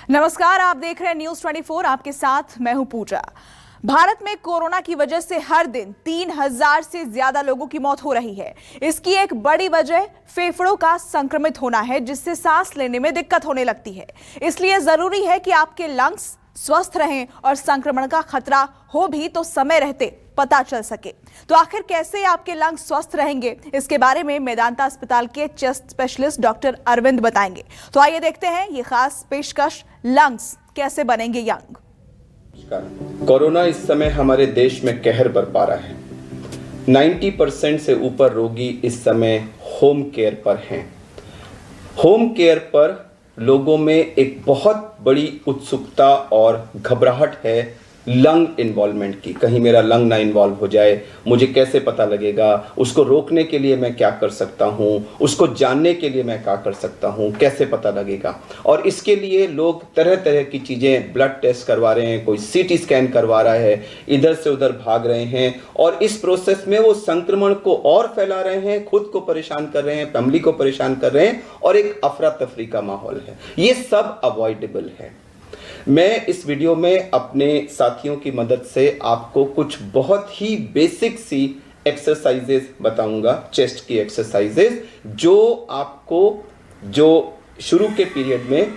नमस्कार, आप देख रहे हैं न्यूज़ 24। आपके साथ मैं हूं पूजा। भारत में कोरोना की वजह से हर दिन 3000 से ज्यादा लोगों की मौत हो रही है। इसकी एक बड़ी वजह फेफड़ों का संक्रमित होना है, जिससे सांस लेने में दिक्कत होने लगती है। इसलिए जरूरी है कि आपके लंग्स स्वस्थ रहें और संक्रमण का खतरा हो भी तो समय रहते पता चल सके। तो आखिर कैसे आपके लंग्स स्वस्थ रहेंगे, इसके बारे में मेदांता अस्पताल के चेस्ट स्पेशलिस्ट डॉक्टर अरविंद बताएंगे। तो आइए देखते हैं ये खास पेशकश, लंग्स कैसे बनेंगे यंग। कोरोना इस समय हमारे देश में कहर बरपा रहा है। 90% से ऊपर रोगी इस समय होम केयर पर हैं। होम केयर पर लोगों में एक बहुत बड़ी उत्सुकता और घबराहट है लंग इन्वॉल्वमेंट की। कहीं मेरा लंग ना इन्वॉल्व हो जाए, मुझे कैसे पता लगेगा, उसको रोकने के लिए मैं क्या कर सकता हूँ, उसको जानने के लिए मैं क्या कर सकता हूँ, कैसे पता लगेगा। और इसके लिए लोग तरह तरह की चीज़ें, ब्लड टेस्ट करवा रहे हैं, कोई सीटी स्कैन करवा रहा है, इधर से उधर भाग रहे हैं और इस प्रोसेस में वो संक्रमण को और फैला रहे हैं, खुद को परेशान कर रहे हैं, फैमिली को परेशान कर रहे हैं और एक अफरा तफरी का माहौल है। ये सब अवॉइडेबल है। मैं इस वीडियो में अपने साथियों की मदद से आपको कुछ बहुत ही बेसिक सी एक्सरसाइजेस बताऊंगा, चेस्ट की एक्सरसाइजेस, जो आपको जो शुरू के पीरियड में,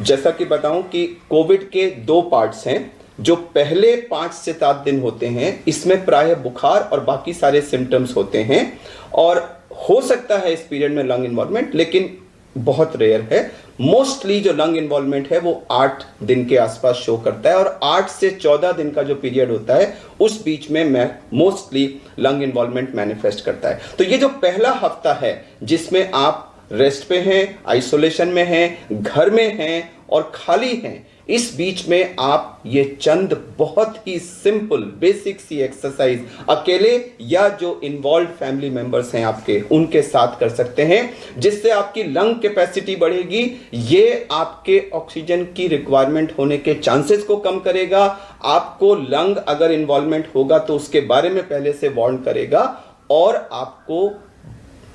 जैसा कि बताऊं कि कोविड के 2 पार्ट्स हैं। जो पहले 5 से 7 दिन होते हैं, इसमें प्रायः बुखार और बाकी सारे सिम्टम्स होते हैं और हो सकता है इस पीरियड में लंग इन्वॉल्वमेंट, लेकिन बहुत रेयर है। मोस्टली जो लंग इन्वॉल्वमेंट है वो 8 दिन के आसपास शो करता है और 8 से 14 दिन का जो पीरियड होता है उस बीच में मोस्टली लंग इन्वॉल्वमेंट मैनिफेस्ट करता है। तो ये जो पहला हफ्ता है जिसमें आप रेस्ट पे हैं, आइसोलेशन में हैं, घर में हैं और खाली हैं, इस बीच में आप ये चंद बहुत ही सिंपल बेसिक सी एक्सरसाइज अकेले या जो इन्वॉल्व फैमिली मेंबर्स हैं आपके, उनके साथ कर सकते हैं, जिससे आपकी लंग कैपेसिटी बढ़ेगी। ये आपके ऑक्सीजन की रिक्वायरमेंट होने के चांसेस को कम करेगा। आपको लंग अगर इन्वॉल्वमेंट होगा तो उसके बारे में पहले से वार्न करेगा और आपको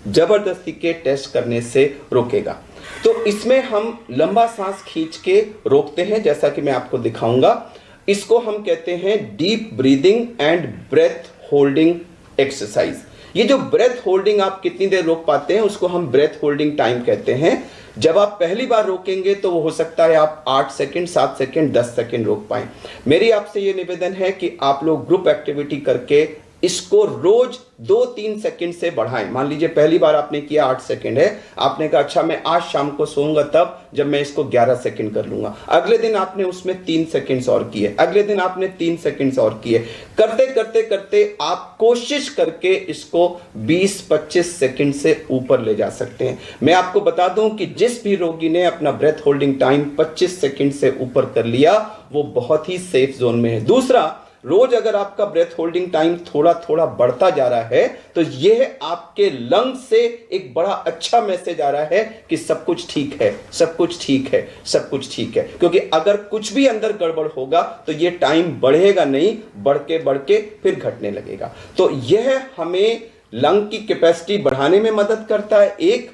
जबरदस्ती के टेस्ट करने से रोकेगा। तो इसमें हम लंबा सांस खींच के रोकते हैं, जैसा कि मैं आपको दिखाऊंगा। इसको हम कहते हैं deep breathing and breath holding exercise. ये जो ब्रेथ होल्डिंग आप कितनी देर रोक पाते हैं, उसको हम ब्रेथ होल्डिंग टाइम कहते हैं। जब आप पहली बार रोकेंगे तो वो हो सकता है आप 8 सेकंड, 7 सेकंड, 10 सेकंड रोक पाएं। मेरी आपसे ये निवेदन है कि आप लोग ग्रुप एक्टिविटी करके इसको रोज 2-3 सेकंड से बढ़ाएं। मान लीजिए पहली बार आपने किया 8 सेकंड है, आपने कहा अच्छा मैं आज शाम को सोऊंगा तब जब मैं इसको 11 सेकंड कर लूंगा। अगले दिन आपने उसमें 3 सेकंड्स और किए, अगले दिन आपने 3 सेकंड्स और किए। करते करते करते आप कोशिश करके इसको 20-25 सेकंड से ऊपर ले जा सकते हैं। मैं आपको बता दूं कि जिस भी रोगी ने अपना ब्रेथ होल्डिंग टाइम 25 सेकंड से ऊपर कर लिया वो बहुत ही सेफ जोन में है। दूसरा, रोज अगर आपका ब्रेथ होल्डिंग टाइम थोड़ा थोड़ा बढ़ता जा रहा है तो यह आपके लंग से एक बड़ा अच्छा मैसेज आ रहा है कि सब कुछ ठीक है, सब कुछ ठीक है, सब कुछ ठीक है। क्योंकि अगर कुछ भी अंदर गड़बड़ होगा तो यह टाइम बढ़ेगा नहीं, बढ़ के फिर घटने लगेगा। तो यह हमें लंग की कैपेसिटी बढ़ाने में मदद करता है। एक,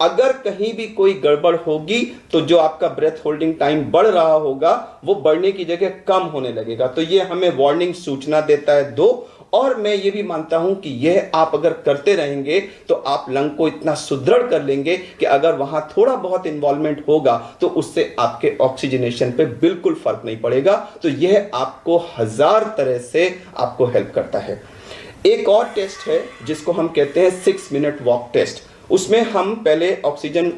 अगर कहीं भी कोई गड़बड़ होगी तो जो आपका ब्रेथ होल्डिंग टाइम बढ़ रहा होगा वो बढ़ने की जगह कम होने लगेगा। तो ये हमें वार्निंग सूचना देता है। 2, और मैं ये भी मानता हूं कि यह आप अगर करते रहेंगे तो आप लंग को इतना सुदृढ़ कर लेंगे कि अगर वहां थोड़ा बहुत इन्वॉल्वमेंट होगा तो उससे आपके ऑक्सीजनेशन पे बिल्कुल फर्क नहीं पड़ेगा। तो यह आपको 1000 तरह से आपको हेल्प करता है। एक और टेस्ट है जिसको हम कहते हैं 6 मिनट वॉक टेस्ट। उसमें हम पहले ऑक्सीजन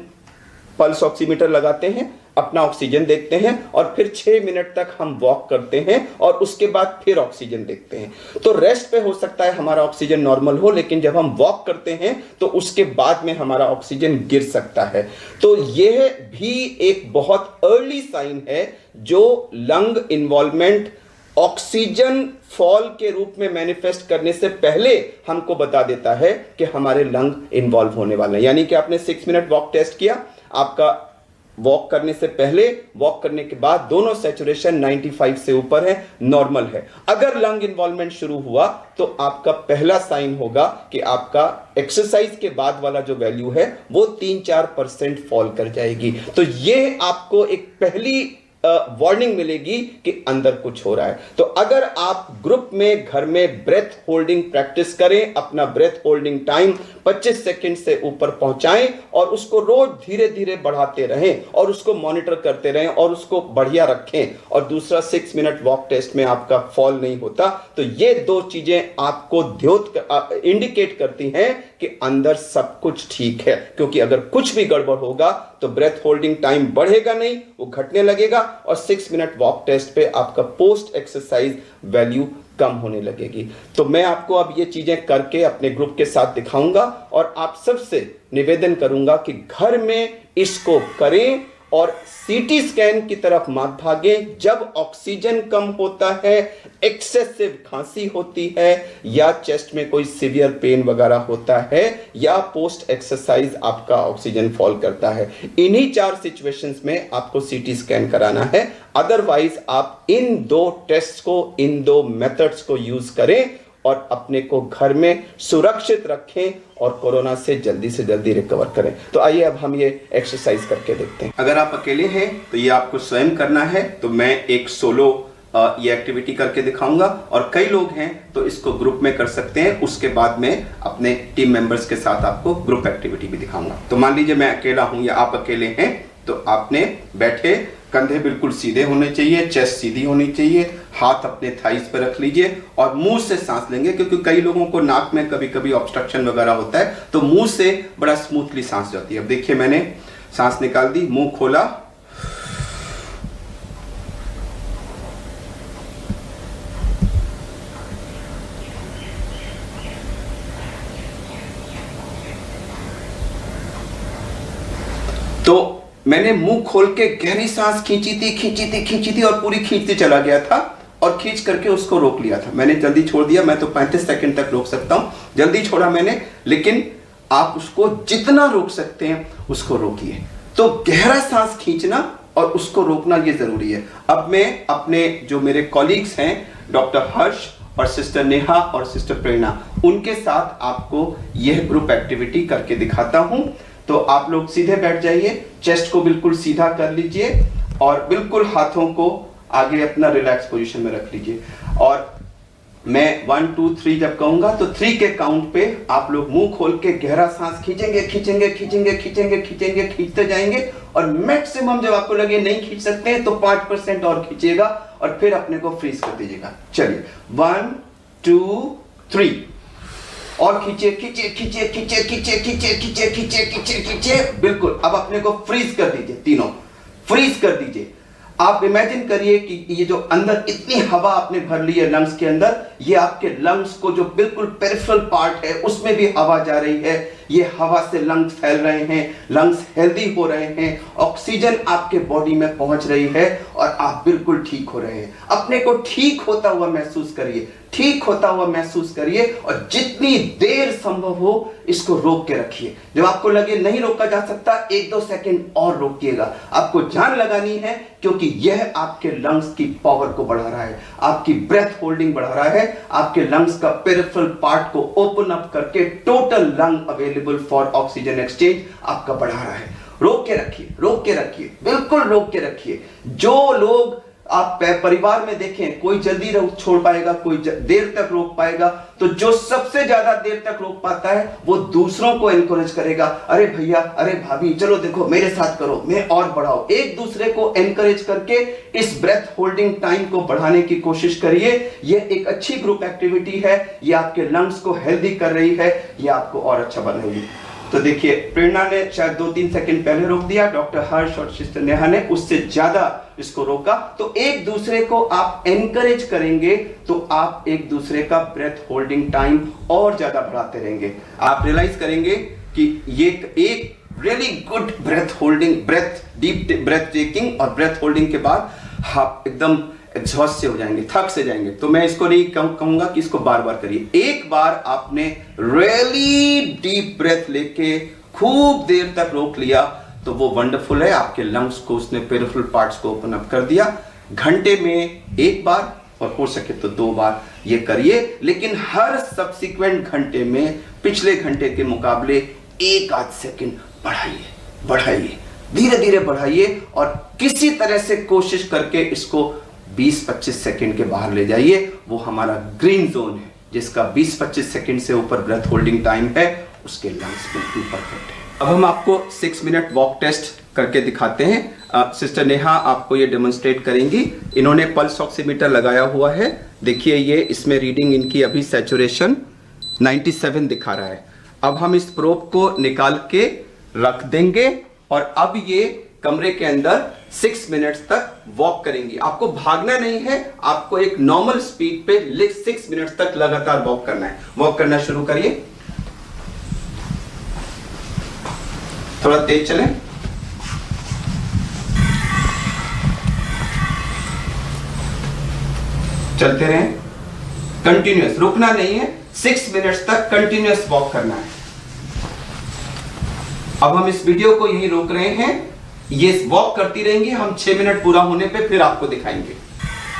पल्स ऑक्सीमीटर लगाते हैं, अपना ऑक्सीजन देखते हैं और फिर 6 मिनट तक हम वॉक करते हैं और उसके बाद फिर ऑक्सीजन देखते हैं। तो रेस्ट पे हो सकता है हमारा ऑक्सीजन नॉर्मल हो, लेकिन जब हम वॉक करते हैं तो उसके बाद में हमारा ऑक्सीजन गिर सकता है। तो यह भी एक बहुत अर्ली साइन है जो लंग इन्वॉल्वमेंट ऑक्सीजन फॉल के रूप में मैनिफेस्ट करने से पहले हमको बता देता है कि हमारे लंग इन्वॉल्व होने वाले हैं। यानी कि आपने 6 मिनट वॉक टेस्ट किया, आपका वॉक करने से पहले, वॉक करने के बाद दोनों सैचुरेशन 95 से ऊपर है, नॉर्मल है। अगर लंग इन्वॉल्वमेंट शुरू हुआ तो आपका पहला साइन होगा कि आपका एक्सरसाइज के बाद वाला जो वैल्यू है वो 3-4% फॉल कर जाएगी। तो ये आपको एक पहली वार्निंग मिलेगी कि अंदर कुछ हो रहा है। तो अगर आप ग्रुप में घर में ब्रेथ होल्डिंग प्रैक्टिस करें, अपना ब्रेथ होल्डिंग टाइम 25 सेकंड से ऊपर पहुंचाएं और उसको रोज धीरे धीरे बढ़ाते रहें और उसको मॉनिटर करते रहें और उसको बढ़िया रखें, और दूसरा 6 मिनट वॉक टेस्ट में आपका फॉल नहीं होता, तो ये दो चीजें आपको इंडिकेट करती हैं कि अंदर सब कुछ ठीक है। क्योंकि अगर कुछ भी गड़बड़ होगा तो ब्रेथ होल्डिंग टाइम बढ़ेगा नहीं, वो घटने लगेगा और 6 मिनट वॉक टेस्ट पे आपका पोस्ट एक्सरसाइज वैल्यू कम होने लगेगी। तो मैं आपको अब ये चीजें करके अपने ग्रुप के साथ दिखाऊंगा और आप सबसे निवेदन करूंगा कि घर में इसको करें और सीटी स्कैन की तरफ मत भागें। जब ऑक्सीजन कम होता है, एक्सेसिव खांसी होती है या चेस्ट में कोई सीवियर पेन वगैरह होता है या पोस्ट एक्सरसाइज आपका ऑक्सीजन फॉल करता है, इन्हीं 4 सिचुएशंस में आपको सीटी स्कैन कराना है। अदरवाइज आप इन 2 टेस्ट को, इन 2 मेथड्स को यूज करें और अपने को घर में सुरक्षित रखें और कोरोना से जल्दी रिकवर करें। तो आइए अब हम ये एक्सरसाइज करके देखते हैं। अगर आप अकेले हैं तो ये आपको स्वयं करना है, तो मैं एक सोलो ये एक्टिविटी करके दिखाऊंगा, और कई लोग हैं तो इसको ग्रुप में कर सकते हैं। उसके बाद में अपने टीम मेंबर्स के साथ आपको ग्रुप एक्टिविटी भी दिखाऊंगा। तो मान लीजिए मैं अकेला हूं या आप अकेले हैं, तो आपने बैठे, कंधे बिल्कुल सीधे होने चाहिए, चेस्ट सीधी होनी चाहिए, हाथ अपने थाइस पर रख लीजिए और मुंह से सांस लेंगे, क्योंकि कई लोगों को नाक में कभी कभी ऑब्स्ट्रक्शन वगैरह होता है, तो मुंह से बड़ा स्मूथली सांस जाती है। अब देखिए मैंने सांस निकाल दी, मुंह खोला, तो मैंने मुंह खोल के गहरी सांस खींची थी और पूरी खींचते चला गया था और खींच करके उसको रोक लिया था। मैंने जल्दी छोड़ दिया, मैं तो 35 सेकंड तक रोक सकता हूं, जल्दी छोड़ा मैंने, लेकिन आप उसको जितना रोक सकते हैं उसको रोकिए। तो गहरा सांस खींचना और उसको रोकना ये जरूरी है। अब मैं अपने जो मेरे कॉलीग्स हैं, डॉक्टर हर्ष और सिस्टर नेहा और सिस्टर प्रेरणा, उनके साथ आपको यह ग्रुप एक्टिविटी करके दिखाता हूं। तो आप लोग सीधे बैठ जाइए, चेस्ट को बिल्कुल सीधा कर लीजिए और बिल्कुल हाथों को आगे अपना रिलैक्स पोजीशन में रख लीजिए। और मैं 1 2 3 जब कहूंगा तो 3 के काउंट पे आप लोग मुंह खोल के गहरा सांस खींचते जाएंगे और मैक्सिमम जब आपको लगे नहीं खींच सकते हैं तो 5% और खींचिएगा और फिर अपने को फ्रीज कर दीजिएगा। चलिए 1 2 3 और खींचे, बिल्कुल। अब अपने को फ्रीज कर दीजिए, तीनों फ्रीज कर दीजिए। आप इमेजिन करिए कि ये जो अंदर इतनी हवा आपने भर ली है लंग्स के अंदर, ये आपके लंग्स को जो बिल्कुल पेरिफेरल पार्ट है उसमें भी हवा जा रही है। ये हवा से लंग्स फैल रहे हैं, लंग्स हेल्दी हो रहे हैं, ऑक्सीजन आपके बॉडी में पहुंच रही है और आप बिल्कुल ठीक हो रहे हैं। अपने को ठीक होता हुआ महसूस करिए, ठीक होता हुआ महसूस करिए और जितनी देर संभव हो इसको रोक के रखिए। जब आपको लगे नहीं रोका जा सकता, 1-2 सेकंड और रोकिएगा। आपको जान लगानी है, क्योंकि यह आपके लंग्स की पावर को बढ़ा रहा है, आपकी ब्रेथ होल्डिंग बढ़ा रहा है, आपके लंग्स का पेरिफेरल पार्ट को ओपन अप करके total lung available for oxygen exchange आपका बढ़ा रहा है। रोक के रखिए, रोक के रखिए, बिल्कुल रोक के रखिए। जो लोग आप परिवार में देखें, कोई जल्दी छोड़ पाएगा, कोई देर तक रोक पाएगा, तो जो सबसे ज्यादा देर तक रोक पाता है वो दूसरों को एनकरेज करेगा। अरे भैया, अरे भाभी, चलो देखो मेरे साथ करो, मैं और बढ़ाओ। एक दूसरे को एनकरेज करके इस ब्रेथ होल्डिंग टाइम को बढ़ाने की कोशिश करिए। यह एक अच्छी ग्रुप एक्टिविटी है, यह आपके लंग्स को हेल्दी कर रही है, यह आपको और अच्छा बनाएगी। तो देखिए, प्रेरणा ने शायद 2-3 सेकंड पहले रोक दिया, डॉक्टर हर्ष और सिस्टर नेहा ने उससे ज्यादा इसको रोका। तो एक दूसरे को आप एनकरेज करेंगे तो आप एक दूसरे का ब्रेथ होल्डिंग टाइम और ज्यादा बढ़ाते रहेंगे। आप रियलाइज करेंगे कि ये एक really good breath holding, deep breath taking और ब्रेथ होल्डिंग के बाद आप एकदम एग्जॉस्ट से हो जाएंगे, थक से जाएंगे। तो मैं इसको नहीं कहूंगा कि इसको बार बार करिए। एक बार आपने रियली डीप ब्रेथ लेके खूब देर तक रोक लिया तो वो वंडरफुल है, आपके लंग्स को उसने पेरिफेरल पार्ट्स को ओपन अप कर दिया। घंटे में 1 बार और हो सके तो 2 बार ये करिए, लेकिन हर सब्सिक्वेंट घंटे में पिछले घंटे के मुकाबले 1 आध सेकंड बढ़ाइए, बढ़ाइए, धीरे धीरे बढ़ाइए और किसी तरह से कोशिश करके इसको 20-25 सेकंड के बाहर ले जाइए। वो हमारा ग्रीन जोन है, जिसका 20-25 सेकंड से ऊपर ब्रेथ होल्डिंग टाइम है, उसके लंग्स बिल्कुल परफेक्ट है। अब हम आपको 6 मिनट वॉक टेस्ट करके दिखाते हैं। सिस्टर नेहा आपको ये डेमोन्स्ट्रेट करेंगी। इन्होंने पल्स ऑक्सीमीटर लगाया हुआ है। देखिए ये इसमें रीडिंग इनकी अभी सैचुरेशन 97 दिखा रहा है। अब हम इस प्रोब को निकाल के रख देंगे और अब ये कमरे के अंदर 6 मिनट्स तक वॉक करेंगी। आपको भागना नहीं है, आपको एक नॉर्मल स्पीड पे 6 मिनट्स तक लगातार वॉक करना है। वॉक करना शुरू करिए, थोड़ा तेज चलें। चलते रहें, कंटिन्यूअस, रुकना नहीं है। 6 मिनट्स तक कंटिन्यूअस वॉक करना है। अब हम इस वीडियो को यहीं रोक रहे हैं। ये वॉक करती रहेंगी, हम 6 मिनट पूरा होने पे फिर आपको दिखाएंगे।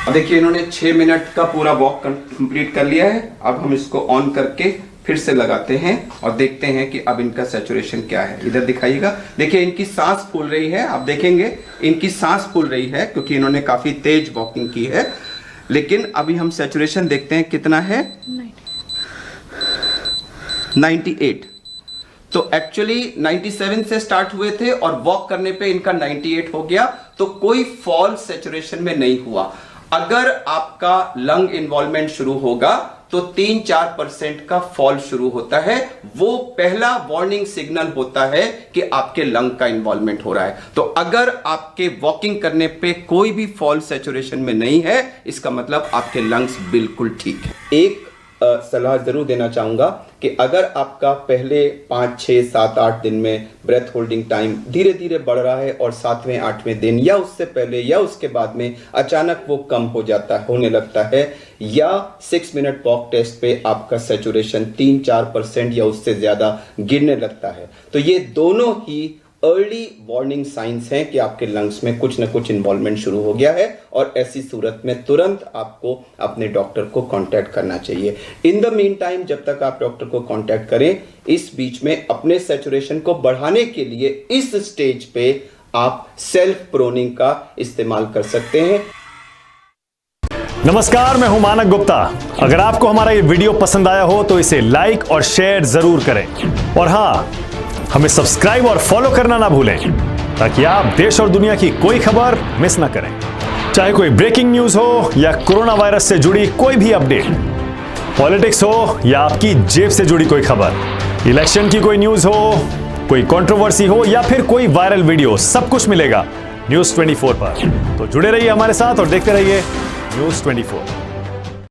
अब देखिए इन्होंने 6 मिनट का पूरा वॉक कंप्लीट कर लिया है। अब हम इसको ऑन करके फिर से लगाते हैं और देखते हैं कि अब इनका सैचुरेशन क्या है। इधर दिखाइएगा, देखिए इनकी सांस फूल रही है। आप देखेंगे इनकी सांस फूल रही है क्योंकि इन्होंने काफी तेज वॉकिंग की है। लेकिन अभी हम सैचुरेशन देखते हैं कितना है, 98। तो एक्चुअली 97 से स्टार्ट हुए थे और वॉक करने पे इनका 98 हो गया। तो कोई फॉल सैचुरेशन में नहीं हुआ। अगर आपका लंग इन्वॉल्वमेंट शुरू होगा तो 3-4% का फॉल शुरू होता है। वो पहला वार्निंग सिग्नल होता है कि आपके लंग का इन्वॉल्वमेंट हो रहा है। तो अगर आपके वॉकिंग करने पे कोई भी फॉल सैचुरेशन में नहीं है, इसका मतलब आपके लंग्स बिल्कुल ठीक है। एक सलाह जरूर देना चाहूंगा कि अगर आपका पहले 5, 6, 7, 8 दिन में ब्रेथ होल्डिंग टाइम धीरे धीरे बढ़ रहा है और 7वें, 8वें दिन या उससे पहले या उसके बाद में अचानक वो कम हो जाता है, होने लगता है, या 6 मिनट वॉक टेस्ट पे आपका सैचुरेशन 3-4% या उससे ज्यादा गिरने लगता है, तो ये दोनों ही अर्ली वार्निंग साइंस हैं कि आपके लंग्स में कुछ न कुछ इन्वॉल्वमेंट शुरू हो गया है। और ऐसी सूरत में तुरंत आपको अपने डॉक्टर को कांटेक्ट करना चाहिए। इन द मीन टाइम, जब तक आप डॉक्टर को कांटेक्ट करें, इस बीच में अपने सैचुरेशन को बढ़ाने के लिए इस स्टेज पे आप सेल्फ प्रोनिंग का इस्तेमाल कर सकते हैं। नमस्कार, मैं हूं मानक गुप्ता। अगर आपको हमारा ये वीडियो पसंद आया हो तो इसे लाइक और शेयर जरूर करें और हाँ, हमें सब्सक्राइब और फॉलो करना ना भूलें ताकि आप देश और दुनिया की कोई खबर मिस ना करें। चाहे कोई ब्रेकिंग न्यूज हो या कोरोना वायरस से जुड़ी कोई भी अपडेट, पॉलिटिक्स हो या आपकी जेब से जुड़ी कोई खबर, इलेक्शन की कोई न्यूज हो, कोई कंट्रोवर्सी हो या फिर कोई वायरल वीडियो, सब कुछ मिलेगा न्यूज़ 24 पर। तो जुड़े रहिए हमारे साथ और देखते रहिए न्यूज़ 24।